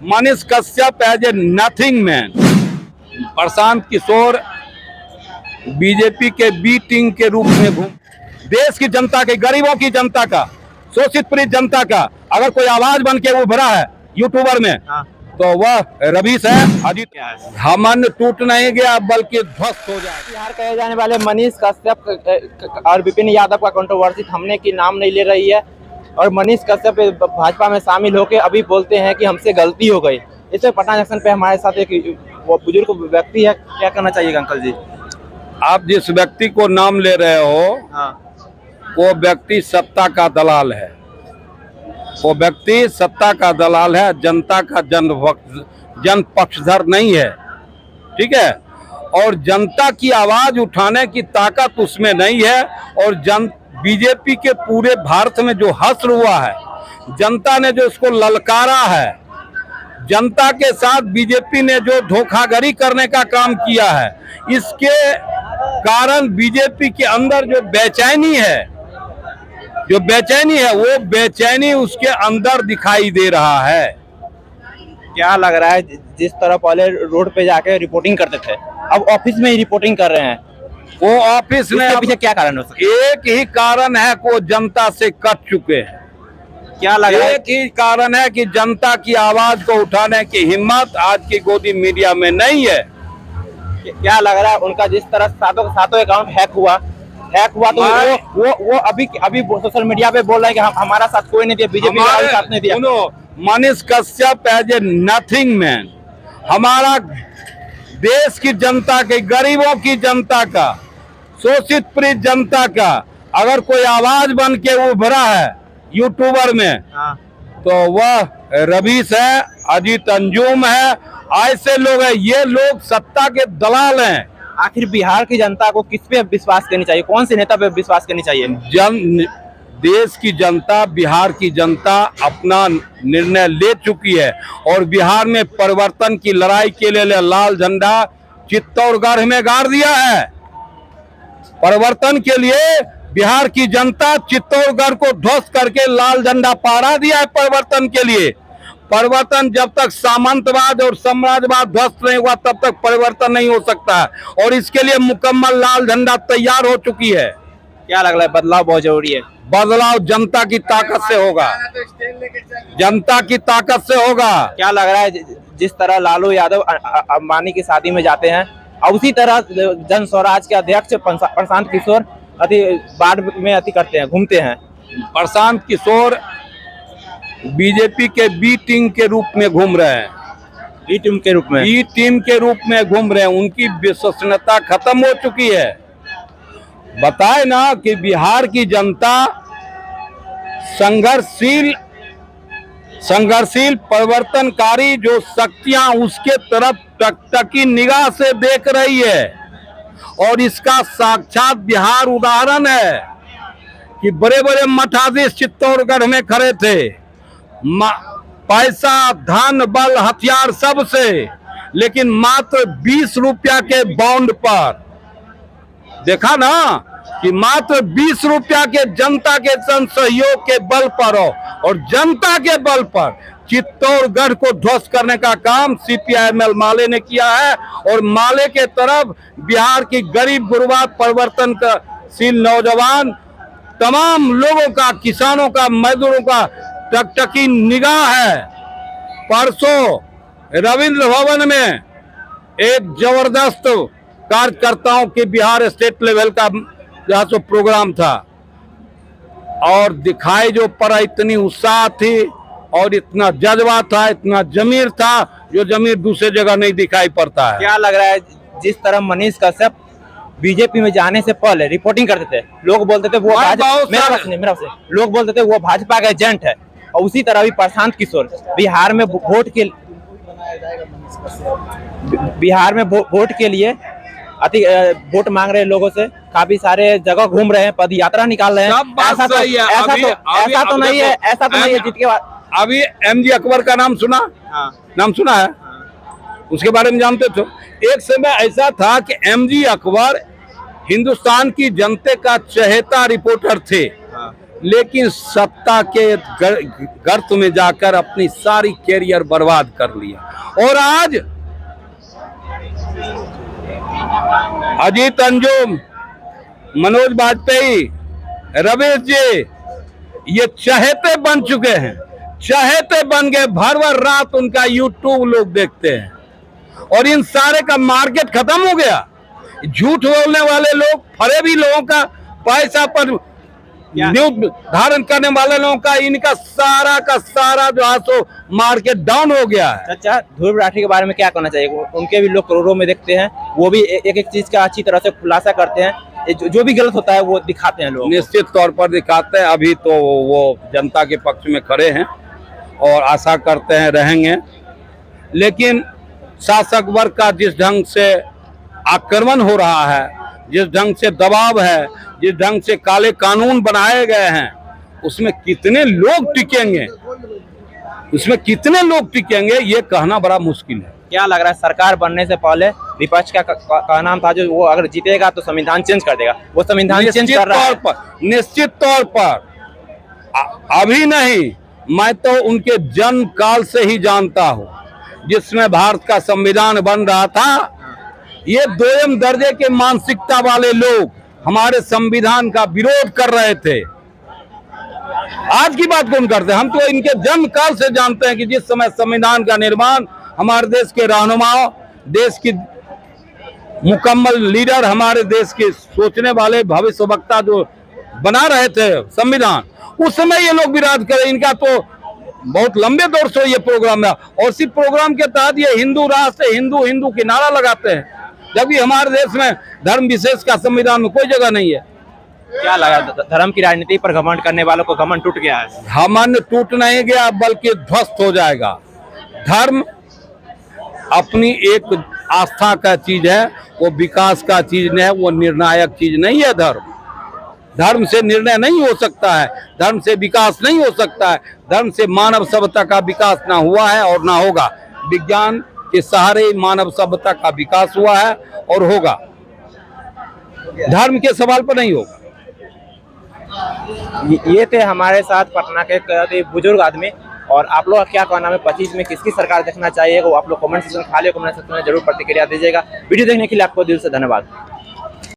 Manish Kashyap as a nothing man, Prashant Kishor BJP के B team के रूप में घूम देश की जनता के, गरीबों की जनता का, शोषित पीड़ित जनता का अगर कोई आवाज बन के उभरा है यूट्यूबर में, तो वह रवीश है। अजीत हमन टूट नहीं गया बल्कि ध्वस्त हो जाए। बिहार कहे जाने वाले मनीष कश्यप और विपिन यादव का कंट्रोवर्सी थमने की नाम नहीं ले रही है और मनीष कश्यप भाजपा में शामिल होकर अभी बोलते हैं कि हमसे गलती हो गई। इसमें पटना जंक्शन पे हमारे साथ एक बुजुर्ग व्यक्ति है, क्या करना चाहिएगा अंकल जी? आप जिस व्यक्ति को नाम ले रहे हो वो व्यक्ति सत्ता का दलाल है, वो व्यक्ति सत्ता का दलाल है, जनता का जन पक्षधर नहीं है, ठीक है। और जनता की आवाज उठाने की ताकत उसमें नहीं है। और बीजेपी के पूरे भारत में जो हश्र हुआ है, जनता ने जो इसको ललकारा है, जनता के साथ बीजेपी ने जो धोखाधड़ी करने का काम किया है, इसके कारण बीजेपी के अंदर जो बेचैनी है वो बेचैनी उसके अंदर दिखाई दे रहा है। क्या लग रहा है, जिस तरह पहले रोड पे जाके रिपोर्टिंग करते थे अब ऑफिस में ही रिपोर्टिंग कर रहे हैं, वो ऑफिस में पीछे क्या कारण हो सकता है? एक ही कारण है कि वो जनता से कट चुके हैं। क्या लग रहा है? एक ही कारण है कि जनता की आवाज को उठाने की हिम्मत आज की गोदी मीडिया में नहीं है। क्या लग रहा है उनका जिस तरह सातों अकाउंट हैक हुआ तो वो अभी सोशल मीडिया पे बोल रहे हैं कि हमारा साथ कोई नहीं दिया, बीजेपी का साथ नहीं दिया। Manish Kashyap as a nothing man, हमारा देश की जनता के, गरीबों की जनता का, शोषित पीड़ित जनता का अगर कोई आवाज बन के उभरा है यूट्यूबर में, तो वह रवीश है, अजीत अंजुम है, ऐसे लोग हैं। ये लोग सत्ता के दलाल हैं। आखिर बिहार की जनता को किस पे विश्वास करनी चाहिए, कौन से नेता पे विश्वास करनी चाहिए? देश की जनता, बिहार की जनता अपना निर्णय ले चुकी है और बिहार में परिवर्तन की लड़ाई के लिए लाल झंडा चित्तौड़गढ़ में गाड़ दिया है। परिवर्तन के लिए बिहार की जनता चित्तौड़गढ़ को ध्वस्त करके लाल झंडा फहरा दिया है। परिवर्तन के लिए, परिवर्तन जब तक सामंतवाद और साम्राज्यवाद ध्वस्त नहीं हुआ तब तक परिवर्तन नहीं हो सकता है और इसके लिए मुकम्मल लाल झंडा तैयार हो चुकी है। क्या लग रहा है, बदलाव बहुत जरूरी है? बदलाव जनता की ताकत से होगा, जनता की ताकत से होगा। क्या लग रहा है, जिस तरह लालू यादव अंबानी की शादी में जाते हैं और उसी तरह जन स्वराज के अध्यक्ष प्रशांत किशोर बाढ़ में करते हैं, घूमते हैं? प्रशांत किशोर बीजेपी के बी टीम के रूप में घूम रहे हैं, बी टीम के रूप में घूम रहे हैं। उनकी विश्वसनीयता खत्म हो चुकी है। बताए ना कि बिहार की जनता संघर्षशील परिवर्तनकारी जो शक्तियां उसके तरफ टकटकी निगाह से देख रही है और इसका साक्षात बिहार उदाहरण है कि बड़े बड़े मठाधीश चित्तौड़गढ़ में खड़े थे, पैसा, धन, बल, हथियार सब से, लेकिन मात्र 20 रुपया के बॉन्ड पर, देखा ना कि मात्र 20 रुपया के जनता के सहयोग के बल पर और जनता के बल पर चित्तौड़गढ़ को ध्वस्त करने का काम CPIML माले ने किया है। और माले के तरफ बिहार की गरीब गुरबा परिवर्तनशील नौजवान तमाम लोगों का, किसानों का, मजदूरों का टकटकी निगाह है। परसों रविंद्र भवन में एक जबरदस्त कार्यकर्ताओं के बिहार स्टेट लेवल का जहाँ तो प्रोग्राम था और दिखाई जो पड़ा, इतनी उत्साह थी और इतना जज्बा था, इतना जमीर था जो जमीर दूसरे जगह नहीं दिखाई पड़ता है। क्या लग रहा है, जिस तरह मनीष कश्यप बीजेपी में जाने से पहले रिपोर्टिंग करते थे, लोग बोलते थे वो लोग बोलते थे वो भाजपा का एजेंट है, और उसी तरह भी प्रशांत किशोर बिहार में वोट के लिए वोट मांग रहे लोगों से, काफी सारे जगह घूम रहे हैं, पद यात्रा निकाल रहे हैं। ऐसा तो नहीं है जीत के बाद। अभी MG अकबर का नाम सुना? नाम सुना है? उसके बारे में जानते थे? एक समय ऐसा था कि MG अकबर हिंदुस्तान की जनता का चहेता रिपोर्टर थे, लेकिन सत्ता के गर्त में जाकर अपनी सारी कैरियर बर्बाद कर लिया। और आज अजीत अंजुम, मनोज वाजपेयी, रवीश जी ये चहेते बन चुके हैं, चहेते बन गए। भर भर रात उनका यूट्यूब लोग देखते हैं और इन सारे का मार्केट खत्म हो गया। झूठ बोलने वाले लोग, फरेबी लोगों का, पैसा पर न्यूज धारण करने वाले लोगों का, इनका सारा जो है सो मार्केट डाउन हो गया है। अच्छा, ध्रुव राठी के बारे में क्या कहना चाहिए? उनके भी लोग करोड़ों में देखते हैं, वो भी एक एक चीज का अच्छी तरह से खुलासा करते हैं, जो भी गलत होता है वो दिखाते हैं लोग। निश्चित तौर पर दिखाते हैं। अभी तो वो जनता के पक्ष में खड़े हैं और आशा करते हैं रहेंगे, लेकिन शासक वर्ग का जिस ढंग से आक्रमण हो रहा है, जिस ढंग से दबाव है, जिस ढंग से काले कानून बनाए गए हैं, उसमें कितने लोग टिकेंगे, उसमें कितने लोग टिकेंगे ये कहना बड़ा मुश्किल है। क्या लग रहा है, सरकार बनने से पहले विपक्ष का नाम था जो वो अगर जीतेगा तो संविधान चेंज कर देगा, वो संविधान चेंज कर रहा है? निश्चित तौर पर अभी नहीं, मैं तो उनके जन्म काल से ही जानता हूँ। जिसमें भारत का संविधान बन रहा था, ये दोयम दर्जे के मानसिकता वाले लोग हमारे संविधान का विरोध कर रहे थे। आज की बात कौन करते हैं? हम तो इनके जन्म काल से जानते हैं कि जिस समय संविधान का निर्माण हमारे देश के रहनुमाओं, देश की मुकम्मल लीडर, हमारे देश के सोचने वाले भविष्य वक्ता जो बना रहे थे संविधान, उस समय ये लोग विरोध करें। इनका तो बहुत लंबे दौर से ये प्रोग्राम है और इसी प्रोग्राम के तहत ये हिंदू राष्ट्र, हिंदू हिंदू की नारा लगाते हैं, जबकि हमारे देश में धर्म विशेष का संविधान में कोई जगह नहीं है। क्या लगा, धर्म की राजनीति पर घमंड करने वालों को घमंड टूट गया है? घमंड टूट नहीं गया बल्कि ध्वस्त हो जाएगा। धर्म अपनी एक आस्था का चीज है, वो विकास का चीज नहीं है, वो निर्णायक चीज नहीं है। धर्म से निर्णय नहीं हो सकता है, धर्म से विकास नहीं हो सकता है, धर्म से मानव सभ्यता का विकास ना हुआ है और ना होगा। विज्ञान के सहारे मानव सभ्यता का विकास हुआ है और होगा, धर्म के सवाल पर नहीं होगा। ये थे हमारे साथ पटना के बुजुर्ग आदमी। और आप लोग का क्या कहना है, 25 में किसकी सरकार देखना चाहिए, वो आप लोग कमेंट सेक्शन, खाली कमेंट सेक्शन में जरूर प्रतिक्रिया दीजिएगा। वीडियो देखने के लिए आपको दिल से धन्यवाद।